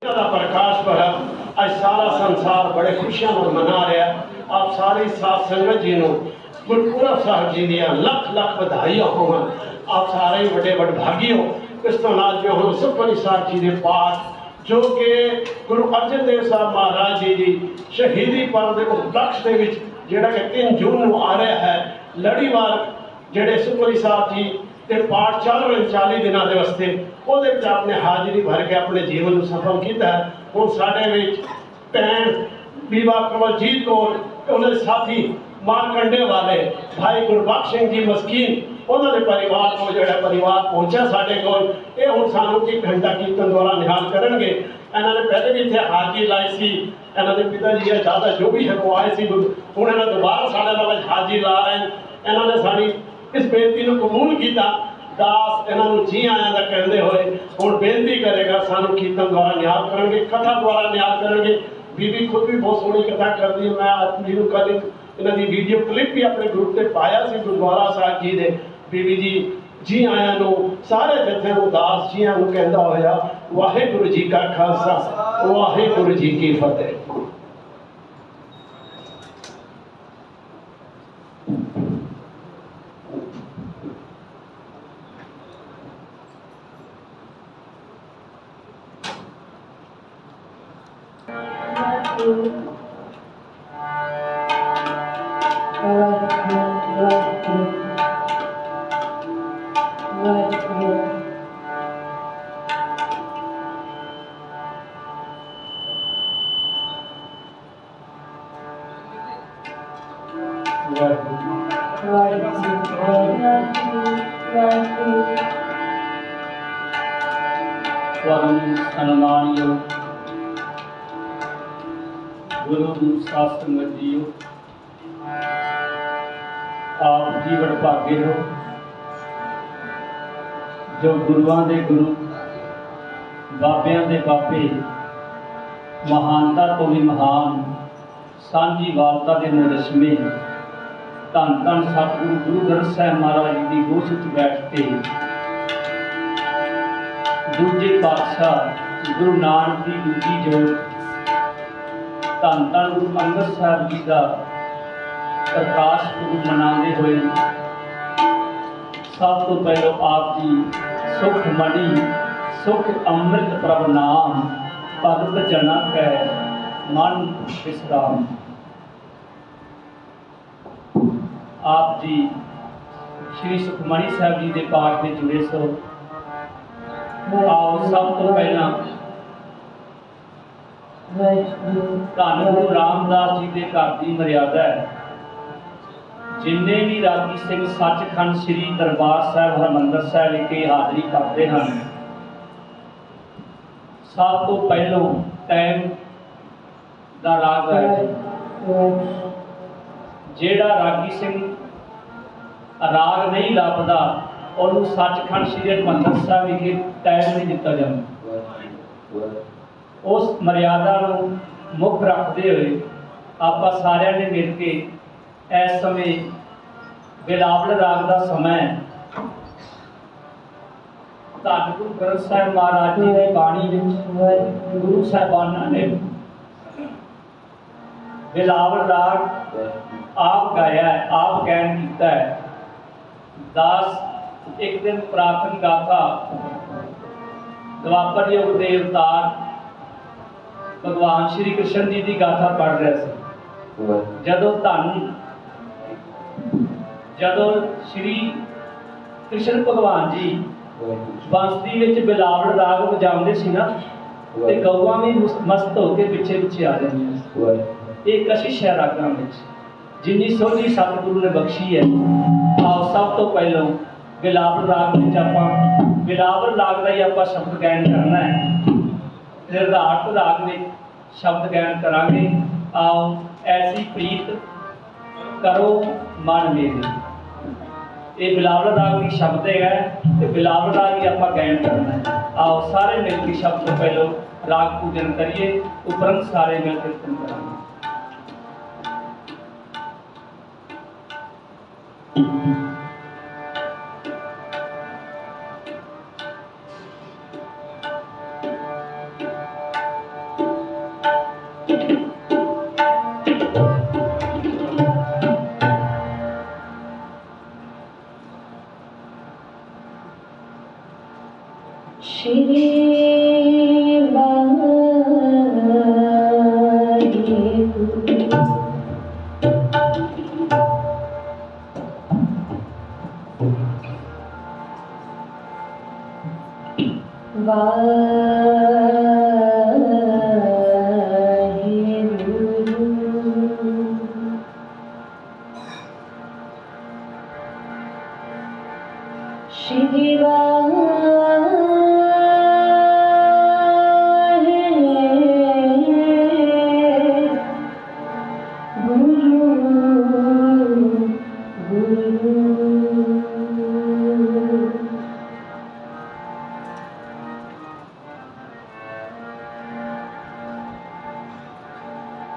का प्रकाश पर्व आज सारा संसार बड़े खुशियों में मना रहा है। आप सारी साथ संगत जी को गुरपुरब साहब जी दियाँ लख लख बधाइयां होवन। आप सारे बड़े वडभागी हो। इस तो नाल जो हम सुखमनी साहब जी के पाठ जो कि गुरु अर्जन देव साहब महाराज जी की शहीदी पर्व के उपलक्ष के जोड़ा कि 3 जून को आ रहा है लड़ीवार जोड़े सुखमनी साहब जी के पाठ चल रहे 40 दिनों के वास्ते वो अपने हाजिरी भर के अपने जीवन को सफल किया है। हूँ साढ़े भैन बीबा कमलजीत कौर उन्होंने साथी मारकंडे वाले भाई गुरबख्श सिंह जी मस्कीन उन्होंने परिवार को जो परिवार पहुंचा साढ़े को ये हूँ सानू 1 घंटा कीर्तन द्वारा निहाल करेंगे। इन्होंने पहले भी इतने हाजिरी लाई सी। इन्होंने पिता जी ज़्यादा जो भी है वो आए थे हूँ इन्होंने दोबारा साढ़े नाल हाजिरी ला रहे हैं। इन्होंने साड़ी इस बेनती को कबूल किया। दास इन्हों जी आया का कहते हुए हूँ बेनती करेगा सानू कीर्तन द्वारा निहाल करेंगे कथा द्वारा निहाल करेंगे। बीबी खुद भी बहुत सोहनी कथा करती है। मैं आज कल इन्हों की वीडियो क्लिप भी अपने ग्रुप से पाया से गुरुद्वारा साहब जी ने बीबी जी आया सारे जत्थे दास जी कहता होया वाहेगुरु जी का खालसा वाहेगुरु जी की फतेह। सम्मानियो गुरु शास्त्र जीओ आप जी वडभागे हो जो गुरुआं दे गुरु बाबियां दे बाबे महानता तो भी महान सांझी वार्ता के मुजस्मे धन धन सतगुरु गुरु ग्रंथ साहिब महाराज जी की गोश च बैठ के दूजे पातशाह गुरु नानक की दूजी जोत धन धन गुरु अंगद साहब जी का प्रकाश पुरब मनाते हुए सब तो पहले आप जी सुख मणि सुख अमृत प्रभ नाम भगत जनक है मन विश्राम। आप जी श्री सुखमणी साहब जी के पाठ में जुड़े सो। आओ सब तो पहला धन गुरु रामदास जी के घर की मर्यादा है जिन्ने भी रागी सिंह सचखंड श्री दरबार साहब हरमंदर साहब विखे हाजरी करते हैं सब तो पहलों टाइम का राग है जेड़ा रागी सिंह राग नहीं लभदा और सचखंड श्री हरमंदर साहब विखे टाइम नहीं दिता जाता। उस मर्यादा को मुख रखते हुए आप सारे ने मिल के इस समय बिलावल राग का समय धन गुरु ग्रंथ साहिब महाराज जी की बाणी गुरु साहिबाना ने बिलावल राग आप गाया है आप गायन किया है। दास एक दिन प्रार्थना गाथा द्वापर युग के अवतार भगवान श्री कृष्ण जी की गाथा पढ़ रहे थे। जदों श्री कृष्ण भगवान जी बंसरी विच बिलावल राग बजाते सी ना ते गौआं भी मस्त होकर पिछे पिछे आ जांदियां। ये कशिश है रागां विच जिन्नी सोझी सतगुरु ने बख्शी है। आओ सब तो पहलों बिलावल राग विच आपां बिलावल राग का ही आपां शब्द गायन करना है। निर्धारत राग में शब्द गायन करांगे। आओ ऐसी प्रीत करो मन मेरे ये बिलावल राग की शब्द है तो बिलावल राग ही आप गायन करना है। आओ सारे मिलकर शब्द तो पहलों राग पूजन करिए उपरंत सारे मिल कीर्तन करेंगे।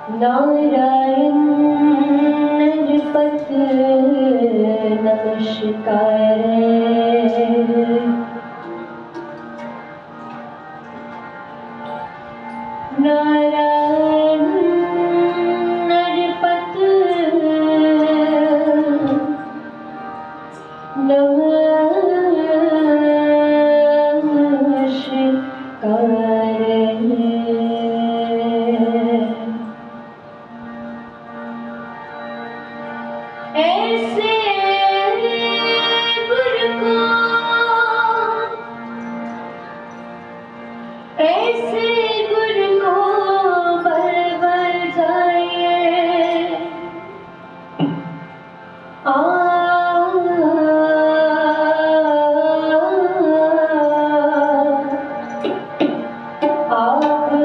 नारायण नरपत नमस्कार। नारायण नरपत ऐसे गुरु को बल बल जाए आप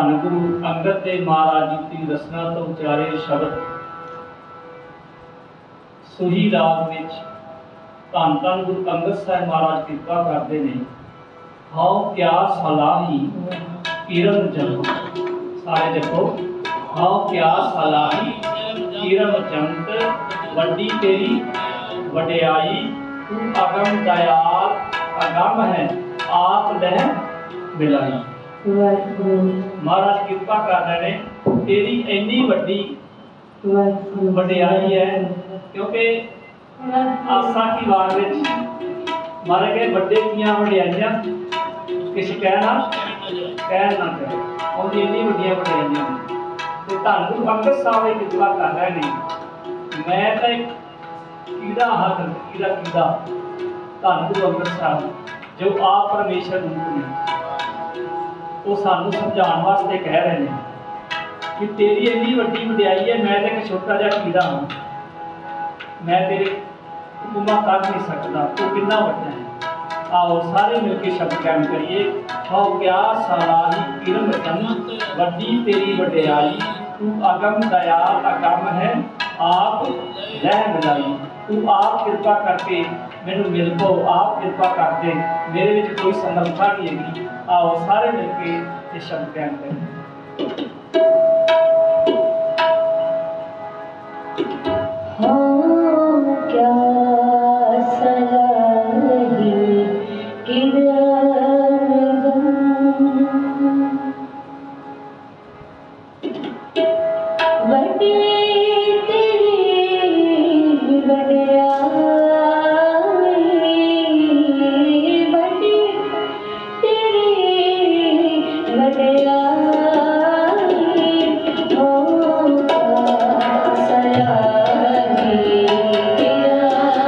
ਧੰਨ ਗੁਰੂ ਅੰਗਦ ਦੇਵ ਮਹਾਰਾਜ ਜੀ ਦੀ ਰਸਨਾ ਤੋਂ ਉਚਾਰੇ ਸ਼ਬਦ ਸੁਹੀ ਰਾਗ ਵਿੱਚ ਧੰਨ ਧੰਨ ਗੁਰੂ ਅੰਗਦ ਸਾਹਿਬ ਮਹਾਰਾਜ ਕਿਰਪਾ ਕਰਦੇ ਨੇ। ਹਉ ਕਿਆ ਸਲਾਹੀ ਕਿਰਨ ਜੰਤ, ਸਾਰੇ ਦੇਖੋ, ਹਉ ਕਿਆ ਸਲਾਹੀ ਕਿਰਨ ਜੰਤ, ਵੱਡੀ ਤੇਰੀ ਵਡਿਆਈ, ਤੂੰ ਅਗਮ ਦਇਆਲ ਅਗਮ ਹੈ, ਆਪ ਲਹਿ ਮਿਲਾਈ। ਮਹਾਰਾਜ ਕਿਰਪਾ ਕਰ ਰਹੇ ਨੇ, ਤੇਰੀ ਇੰਨੀ ਵੱਡੀ ਵਡਿਆਈ ਹੈ, ਕਿਉਂਕਿ ਆਸਾ ਕੀ ਵਾਰ ਵਿੱਚ ਮਾਰੇ ਗਏ ਵੱਡੇ ਦੀਆਂ ਵਡਿਆਈਆਂ ਕਿਸੇ ਕਹਿ ਨਾ ਕਰੇ, ਉਹਦੀ ਇੰਨੀ ਵੱਡੀਆਂ ਵਡਿਆਈਆਂ ਨੇ। ਤੇ ਧੰਨ ਗੁਰੂ ਅੰਗਦ ਸਾਹਿਬ ਇਹ ਕਿਰਪਾ ਕਰ ਰਹੇ ਨੇ। ਮੈਂ ਤਾਂ ਇੱਕ ਕੀੜਾ ਹਾਂ, ਕੀੜਾ ਧੰਨ ਗੁਰੂ ਅੰਗਦ ਸਾਹਿਬ ਜੋ ਆਪ ਪਰਮੇਸ਼ਰ ਰੂਪ ਨੇ, ਉਹ ਸਾਨੂੰ ਸਮਝਾਉਣ ਵਾਸਤੇ ਕਹਿ ਰਹੇ ਨੇ ਕਿ ਤੇਰੀ ਇੰਨੀ ਵੱਡੀ ਵਡਿਆਈ ਹੈ, ਮੈਂ ਤਾਂ ਇੱਕ ਛੋਟਾ ਜਿਹਾ ਕੀੜਾ ਹਾਂ, ਮੈਂ ਤੇਰੇ ਹੁਕਮਾਂ ਕਰ ਨਹੀਂ ਸਕਦਾ, ਤੂੰ ਕਿੰਨਾ ਵੱਡਾ ਹੈ। आओ सारे मिलके शब्द कायम करिए। हौ क्या सलाही किरण जन्नत, वड्डी तेरी वड्याई, तू अगम दयाल अगम है, आप लह मिलाई। तू आप कृपा करके मैनू मिल पो, आप कृपा करके मेरे विच कोई समर्था नहीं हैगी। आओ सारे मिलके ये शब्द कायम करिए। क्या सलाही वड्डी तेरी वड्याई, वड्डी तेरी वड्याई, हो सलाही किरण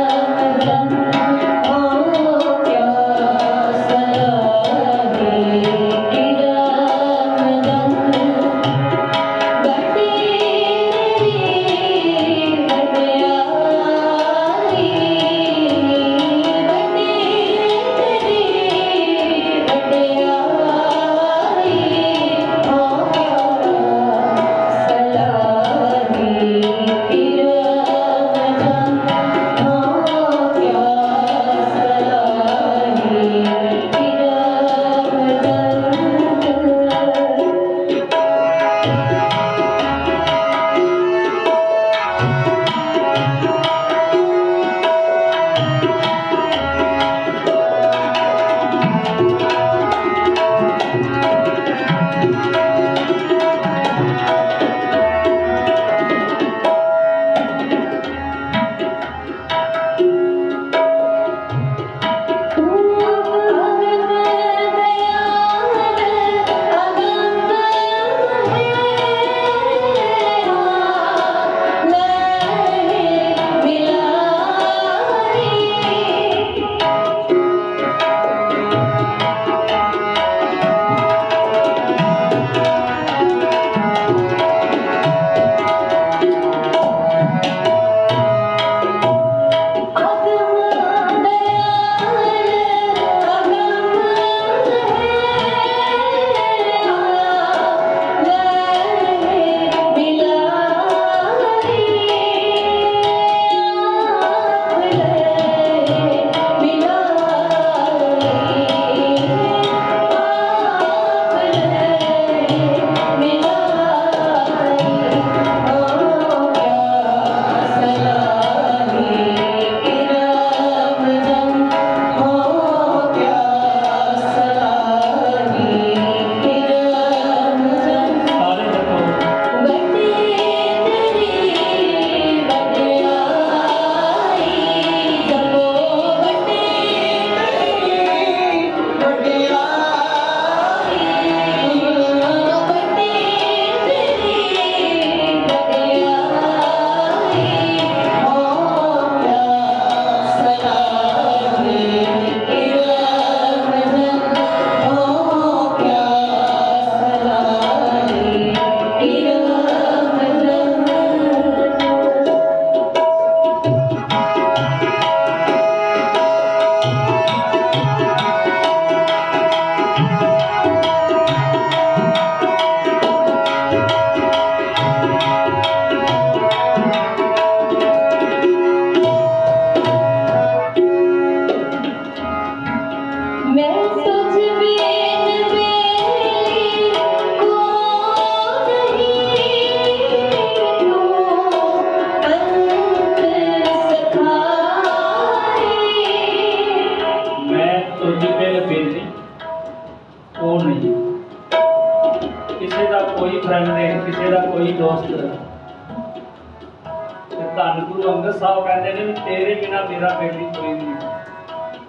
गुरु अंगद साहब कहते हैं कि तेरे बिना मेरा बेटी कोई नहीं,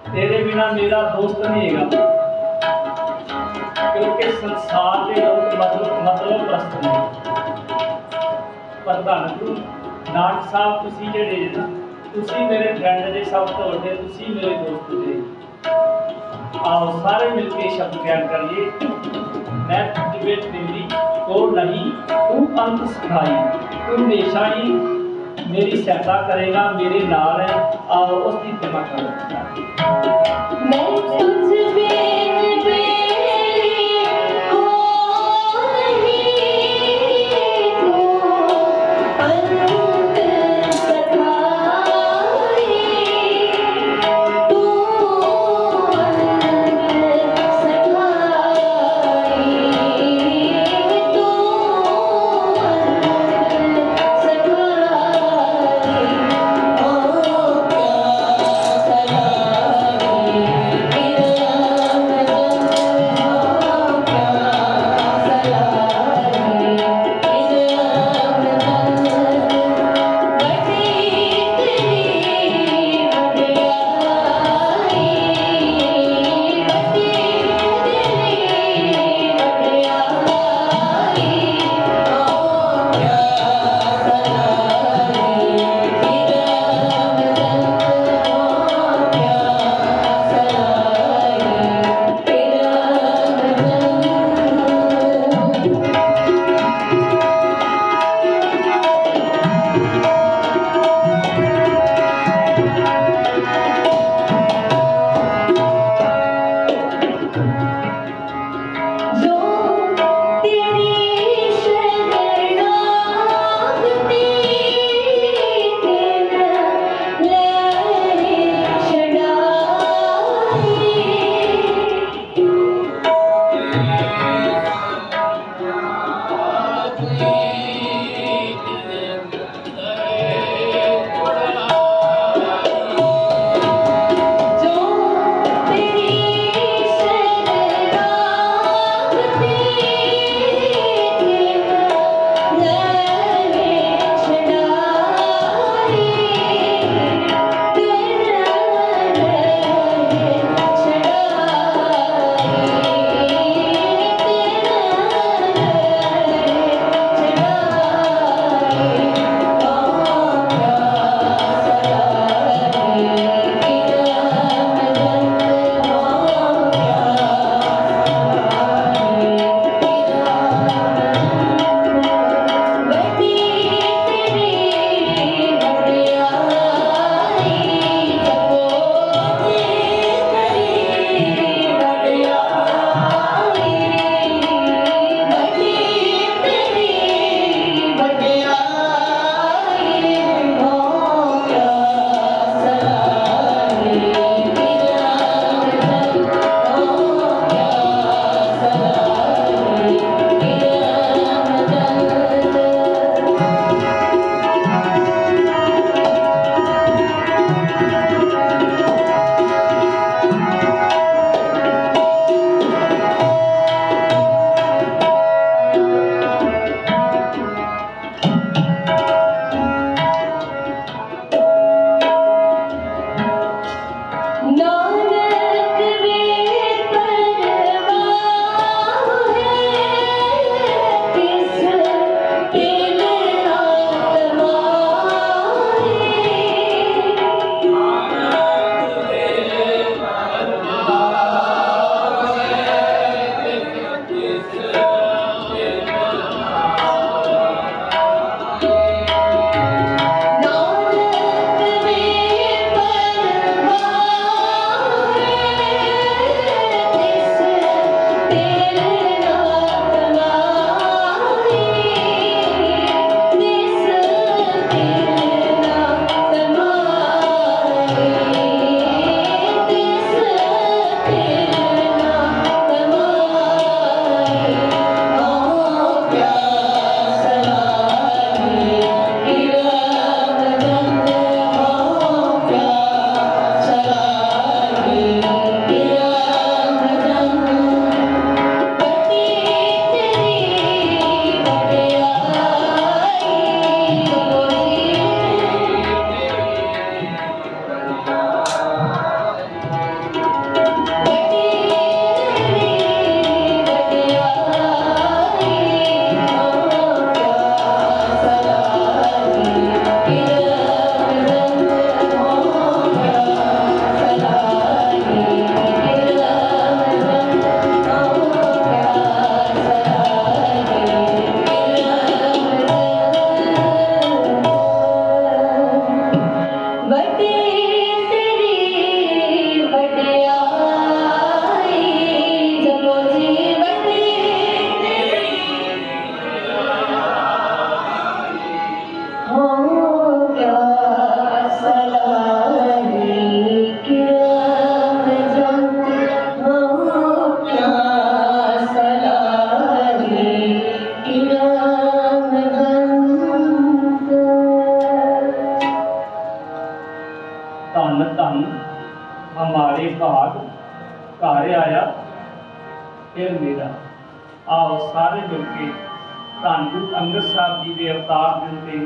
तेरे बिना मेरा दोस्त नहीं है, क्योंकि संसार के लोग मतलब प्रस्त ने। पर धन गुरु नानक साहब तुसी जेड़े ना, तुसी मेरे फ्रेंड ने, सब तो वड्डे तुसी मेरे दोस्त ने। आओ सारे मिलके शब्द ज्ञान करिए। मैं डिबेट मेरी को नहीं, तू अंत सिखाई, तू हमेशा ही मेरी सहायता करेगा, मेरे नाल है। आओ उसकी क्षमा करो। मैं तुझ बिन मेरी को नहीं, तू अंत सखाई, तू अंत सखाई, तू अंत सखाई। ओ क्या सखाई, तेरा धन धन हमारे भाग घर आया फिर मेरा। आओ सारे मिल के धन गुरु अंगद साहब जी के अवतार दिन ते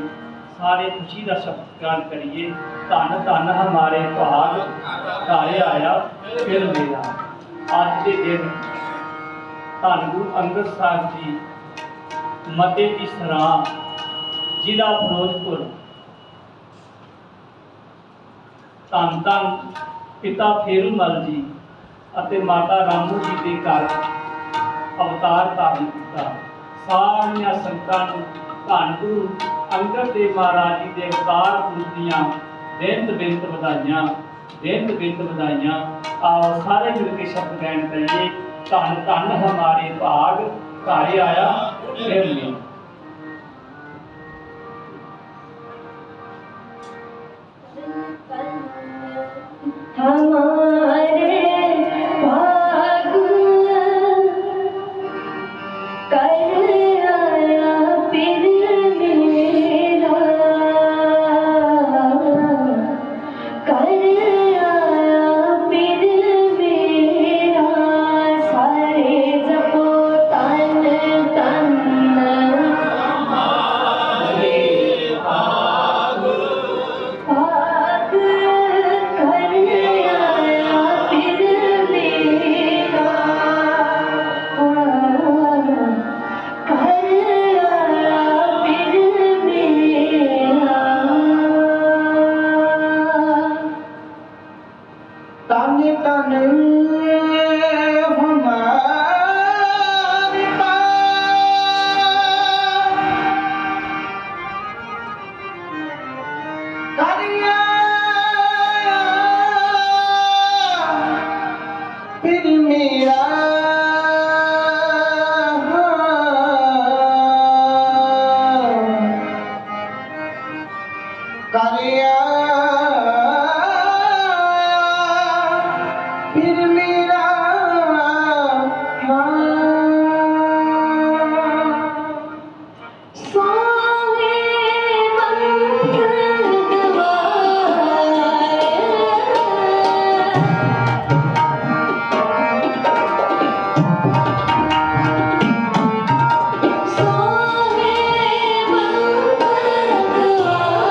सारे खुशी का शब्द गान करिए। धन धन हमारे भाग घर आया फिर मेरा। अज के दिन धन गुरु अंगद साहब जी मते की सराह जिला फिरोजपुर धन धन पिता फेरूमल जी ਅਤੇ माता रामू जी के घर अवतार धारण किया। सारिया संगतां नूं धन गुरु अंगद देव महाराज जी के अवतार पुरब दीआं बेनत बेनत बधाइयां, बेनत बेनत बधाइयां। आओ सारे मिल के शब्द गायन करिए। धन धन हमारे भाग घर आया फिर मेरा। हमारे भाग कर आया फिर मेरा, कर आया फिर मेरा। सारे जपो तन तन भाग कर आया फिर मेरा, कर आया फिर मेरा। तन तन हमारे करिया फिर मेरा। करिया फिर मेरा। सोहे मंगल गवाए, सोहे मंगल गवाए।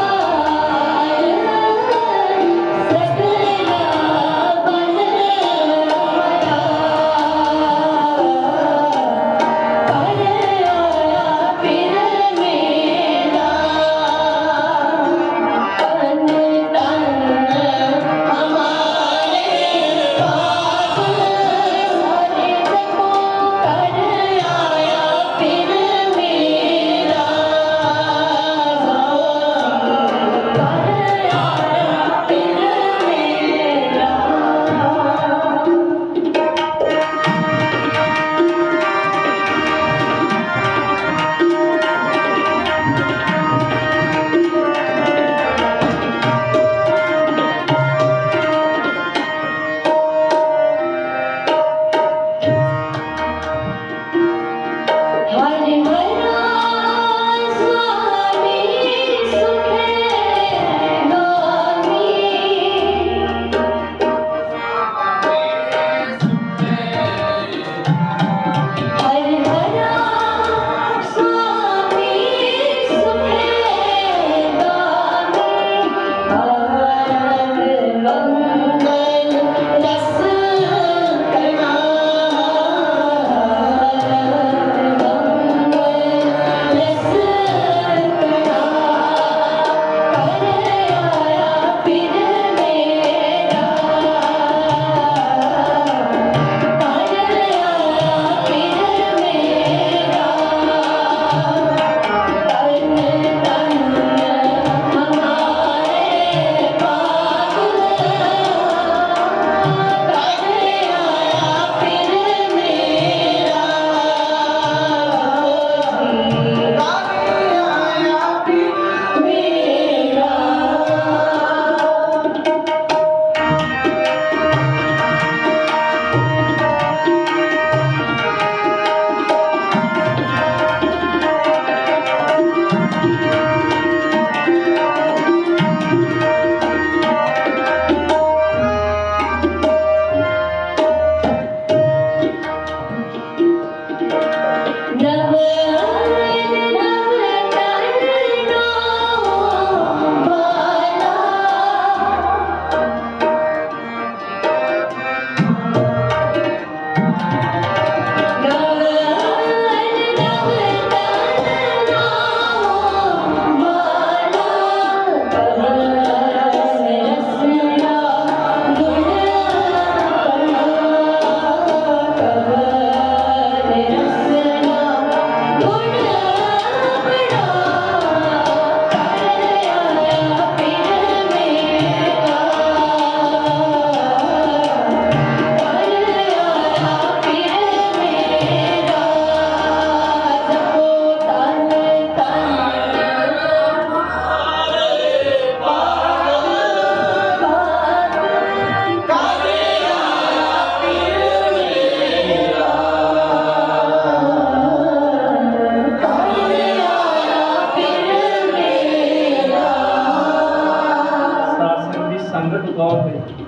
ਗੌਰ ਤੇ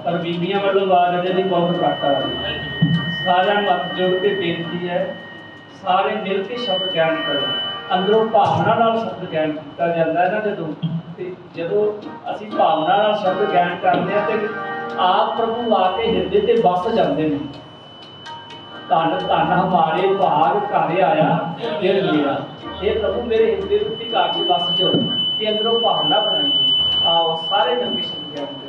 ਪਰ ਬੀਬੀਆਂ ਵੱਲੋਂ ਆਵਾਜ਼ ਅਜੇ ਵੀ ਬਹੁਤ ਘੱਟ ਆ ਰਹੀ। ਸਾਰਿਆਂ ਨੂੰ ਹੱਥ ਜੋੜ ਕੇ ਬੇਨਤੀ ਹੈ, ਸਾਰੇ ਮਿਲ ਕੇ ਸ਼ਬਦ ਗਿਆਨ ਕਰੋ। ਅੰਦਰੋਂ ਭਾਵਨਾ ਨਾਲ ਸ਼ਬਦ ਗਿਆਨ ਕੀਤਾ ਜਾਂਦਾ ਹੈ ਨਾ ਜਦੋਂ ਅਸੀਂ ਭਾਵਨਾ ਨਾਲ ਸ਼ਬਦ ਗਿਆਨ ਕਰਦੇ ਹਾਂ ਤੇ ਆਪ ਪ੍ਰਭੂ ਆ ਕੇ ਹਿਰਦੇ ਤੇ ਵਸ ਜਾਂਦੇ ਨੇ। ਧੰਨ ਧੰਨ ਹਮਾਰੇ ਭਾਗ ਘਰ ਆਇਆ ਫਿਰ ਮੇਰਾ, ਇਹ ਪ੍ਰਭੂ ਮੇਰੇ ਹਿਰਦੇ ਉੱਤੇ ਘਰ ਦੇ ਵਸ ਜਾਓ ਤੇ ਅੰਦਰੋਂ ਭਾਵਨਾ ਬਣਾਈਏ। ਆਓ ਸਾਰੇ ਮਿਲ ਕੇ ਸ਼ਬਦ ਗਿਆਨ ਕਰੀਏ।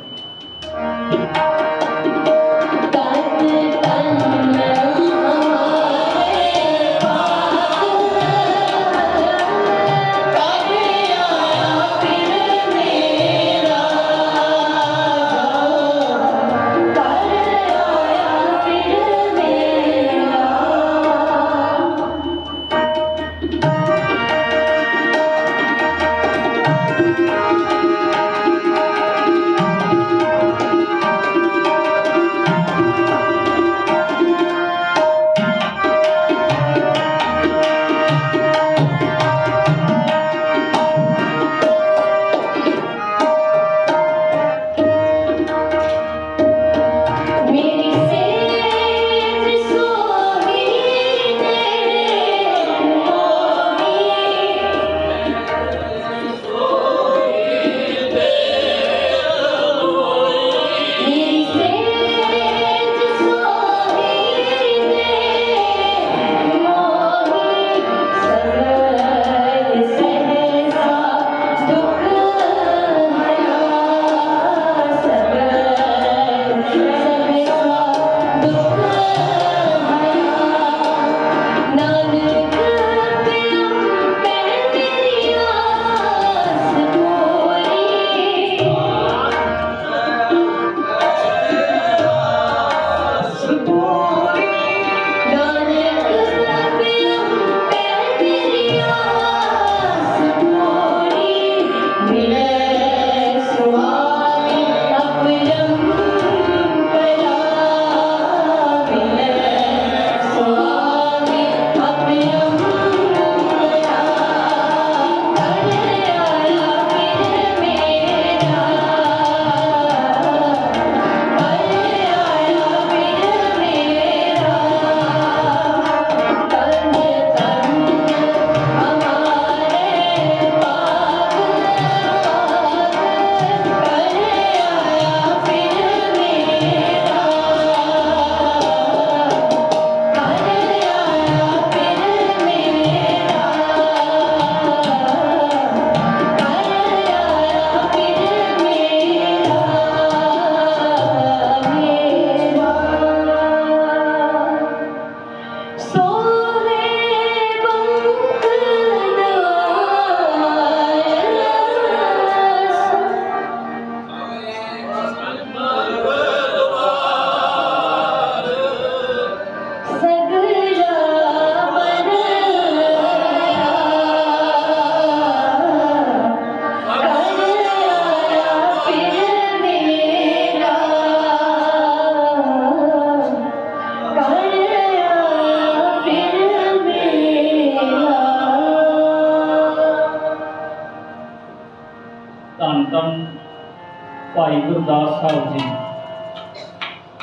ਭਾਈ ਗੁਰਦਾਸ ਸਾਹਿਬ ਜੀ,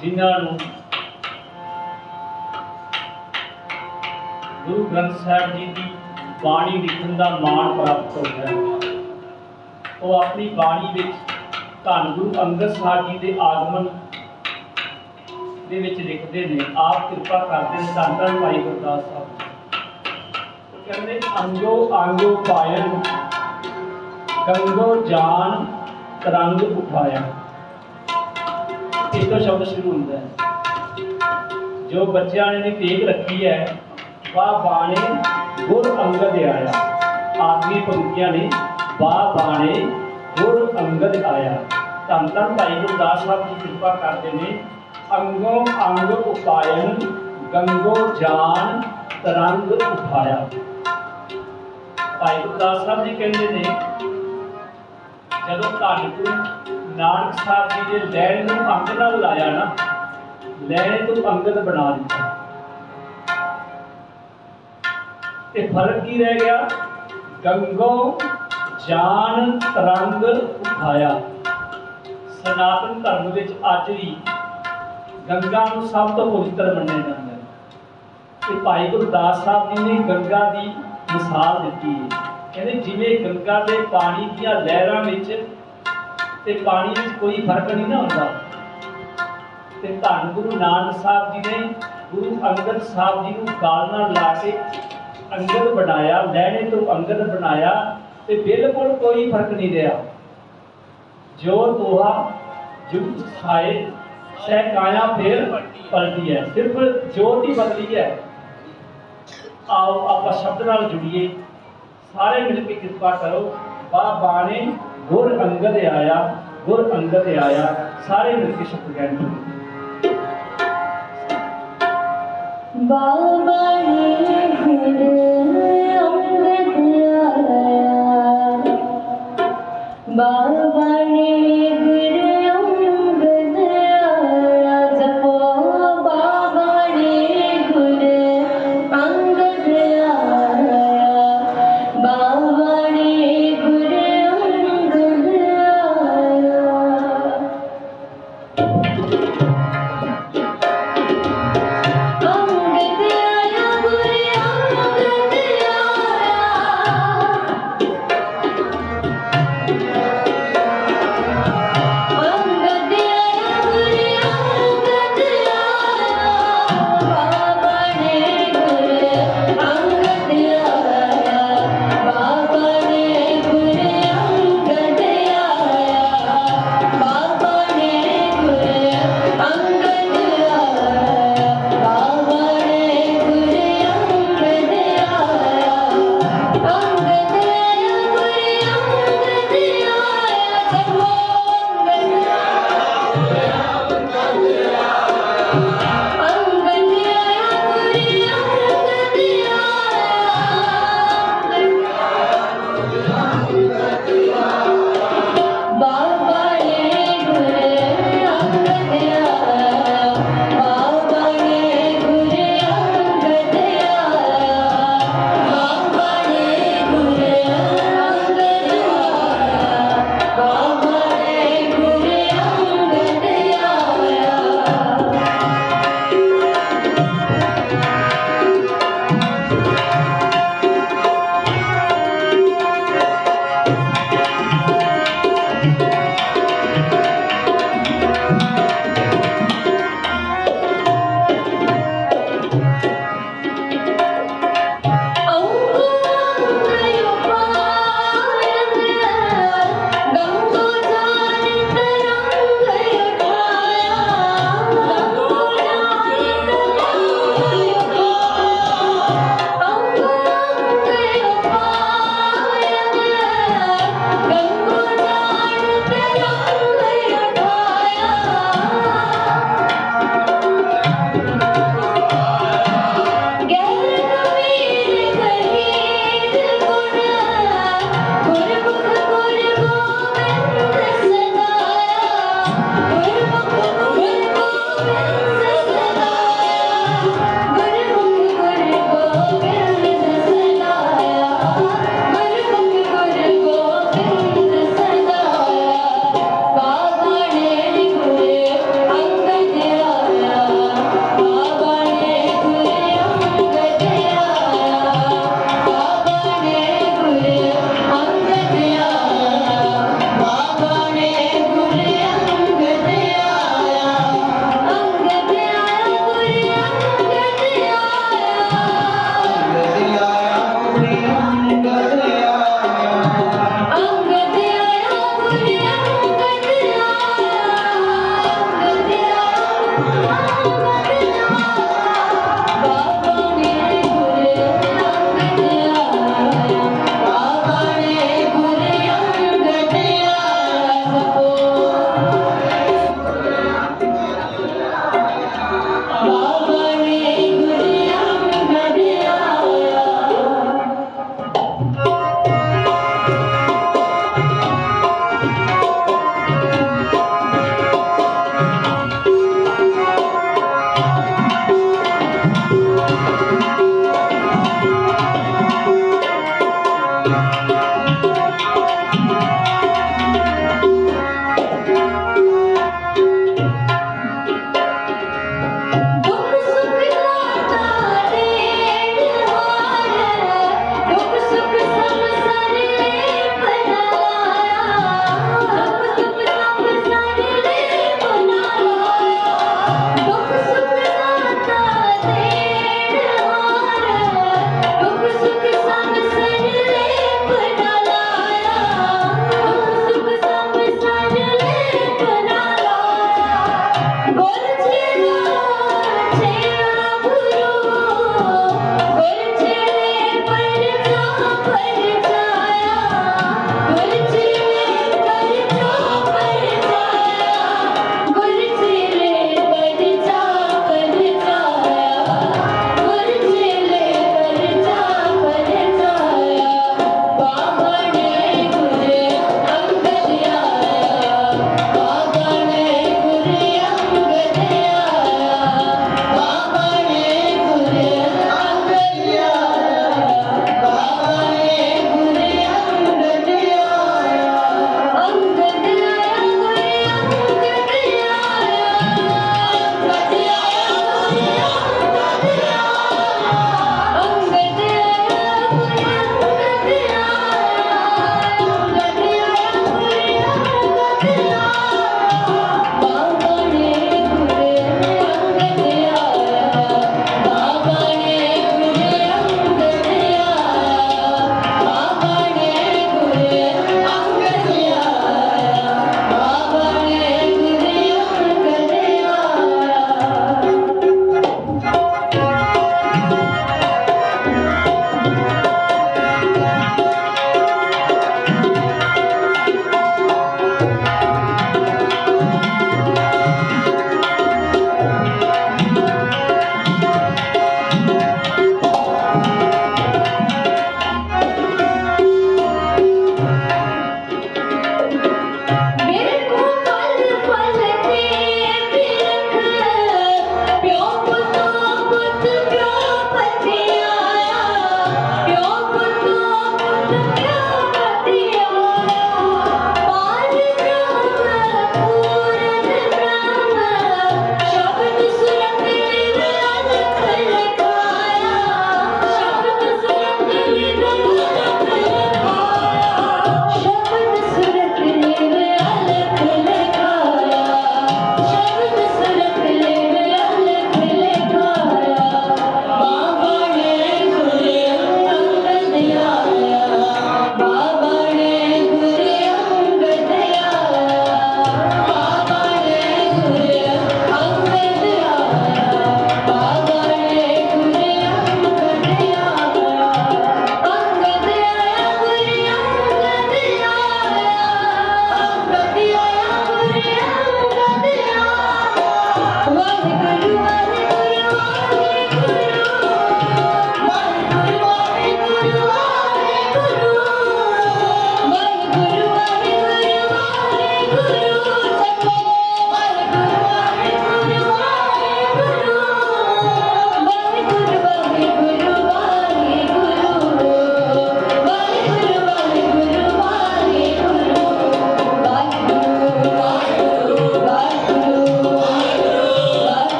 ਜਿਨ੍ਹਾਂ ਨੂੰ ਗੁਰੂ ਗ੍ਰੰਥ ਸਾਹਿਬ ਜੀ ਦੀ ਬਾਣੀ ਲਿਖਣ ਦਾ ਮਾਣ ਪ੍ਰਾਪਤ ਹੋ ਗਿਆ। ਉਹ ਆਪਣੀ ਬਾਣੀ ਵਿੱਚ ਧੰਨ ਗੁਰੂ ਅੰਗਦ ਸਾਹਿਬ ਜੀ ਦੇ ਆਗਮਨ ਦੇ ਵਿੱਚ ਲਿਖਦੇ ਨੇ, ਆਪ ਕਿਰਪਾ ਕਰਦੇ ਨੇ ਧੰਨ ਧੰਨ ਭਾਈ ਗੁਰਦਾਸ ਸਾਹਿਬ। ਉਹ ਕਹਿੰਦੇ ਅੰਗੋ ਅੰਗੋ ਪਾਇਨ ਗੰਗੋ ਜਾਨ ਤਰੰਗ ਉਠਾਇਆ। ਇਹ ਤੋਂ ਸ਼ਬਦ ਸ਼ੁਰੂ ਹੁੰਦਾ ਹੈ। ਜੋ ਬੱਚਿਆਂ ਨੇ ਟੇਕ ਰੱਖੀ ਹੈ, ਵਾਹ ਬਾਣੇ ਗੁਰ ਅੰਗਦ ਆਇਆ। ਆਖਰੀ ਪੰਕਤੀਆਂ ਨੇ ਵਾਹ ਬਾਣੇ ਗੁਰ ਅੰਗਦ ਆਇਆ। ਧੰਨ ਧੰਨ ਭਾਈ ਗੁਰਦਾਸ ਸਾਹਿਬ ਜੀ ਕਿਰਪਾ ਕਰਦੇ ਨੇ। ਅੰਗੋ ਅੰਗ ਉਪਾਇਨ ਗੰਗੋ ਜਾਨ ਤਰੰਗ ਉਠਾਇਆ। ਭਾਈ ਗੁਰਦਾਸ ਸਾਹਿਬ ਜੀ ਕਹਿੰਦੇ ਨੇ, ਜਦੋਂ ਧੰਨ ਗੁਰੂ ਨਾਨਕ ਸਾਹਿਬ ਜੀ ਦੇ ਲੈਣ ਨੂੰ ਅੰਗ ਨਾਲ ਲਾਇਆ ਨਾ, ਲੈਣੇ ਤੋਂ ਅੰਗਦ ਬਣਾ ਦਿੱਤਾ, ਤੇ ਫਰਕ ਕੀ ਰਹਿ ਗਿਆ? ਗੰਗੋ ਜਾਨ ਤਰੰਗ ਉਠਾਇਆ। ਸਨਾਤਨ ਧਰਮ ਵਿੱਚ ਅੱਜ ਵੀ ਗੰਗਾ ਨੂੰ ਸਭ ਤੋਂ ਪਵਿੱਤਰ ਮੰਨਿਆ ਜਾਂਦਾ ਹੈ ਤੇ ਭਾਈ ਗੁਰਦਾਸ ਸਾਹਿਬ ਜੀ ਨੇ ਗੰਗਾ ਦੀ ਮਿਸਾਲ ਦਿੱਤੀ ਹੈ। ਕਹਿੰਦੇ ਜਿਵੇਂ ਗੰਗਾ ਦੇ ਪਾਣੀ ਦੀਆਂ ਲਹਿਰਾਂ ਵਿੱਚ ਤੇ ਪਾਣੀ ਵਿੱਚ ਕੋਈ ਫਰਕ ਨਹੀਂ ਨਾ ਹੁੰਦਾ, ਤੇ ਧੰਨ ਗੁਰੂ ਨਾਨਕ ਸਾਹਿਬ ਜੀ ਨੇ ਗੁਰੂ ਅੰਗਦ ਸਾਹਿਬ ਜੀ ਨੂੰ ਗਾਲ ਨਾਲ ਲਾ ਕੇ ਅੰਗਦ ਬਣਾਇਆ, ਲਹਿਣੇ ਤੋਂ ਅੰਗਦ ਬਣਾਇਆ ਤੇ ਬਿਲਕੁਲ ਕੋਈ ਫਰਕ ਨਹੀਂ ਰਿਹਾ। ਜੋ ਦੋਹਾ ਜੁਗ ਖਾਏ ਸਹਿ ਕਾਇਆ ਫੇਰ ਪਲਟੀ ਹੈ, ਸਿਰਫ ਜੋਤ ਹੀ ਬਦਲੀ ਹੈ। ਆਓ ਆਪਾਂ ਸ਼ਬਦ ਨਾਲ ਜੁੜੀਏ, ਸਾਰੇ ਮਿਲ ਕੇ ਕਿਰਪਾ ਕਰੋ। ਬਾਬਾ ਨੇ ਗੁਰ ਅੰਗਦ ਆਇਆ, ਗੁਰ ਅੰਗਦ ਆਇਆ, ਸਾਰੇ ਮਿਲ ਕੇ ਸ਼ਬਦ ਗਾਇਨ बाबा ने गुर अंगद आया, बाबा ने गुर अंगद आया, जपो बाबा ने गुर अंगद आया, बाबा ने गुर अंगद आया। अंगद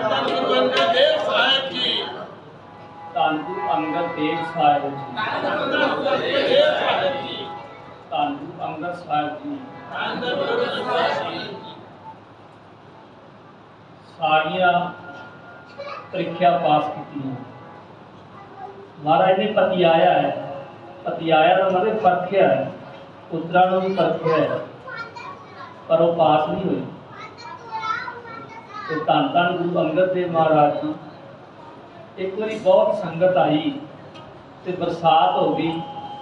ਧੰਨ ਗੁਰੂ ਅੰਗਦ ਦੇਵ ਸਾਹਿਬ ਜੀ, ਧੰਨ ਗੁਰੂ ਅੰਗਦ ਸਾਹਿਬ ਜੀ। ਸਾਰੀਆਂ ਪ੍ਰੀਖਿਆ ਪਾਸ ਕੀਤੀਆਂ। ਮਹਾਰਾਜ ਨੇ ਪਤਿਆਇਆ ਹੈ, ਪਤਿਆਇਆ ਦਾ ਮਤਲਬ ਪਰਖਿਆ ਹੈ, ਪੁੱਤਰਾਂ ਨੂੰ ਵੀ ਪਰਖਿਆ ਹੈ, ਪਰ ਉਹ ਪਾਸ ਨਹੀਂ ਹੋਏ। ਤੇ ਧੰਨ ਧੰਨ ਗੁਰੂ ਅੰਗਦ ਦੇਵ ਮਹਾਰਾਜ ਜੀ, ਇੱਕ ਵਾਰੀ ਬਹੁਤ ਸੰਗਤ ਆਈ ਤੇ ਬਰਸਾਤ ਹੋ ਗਈ,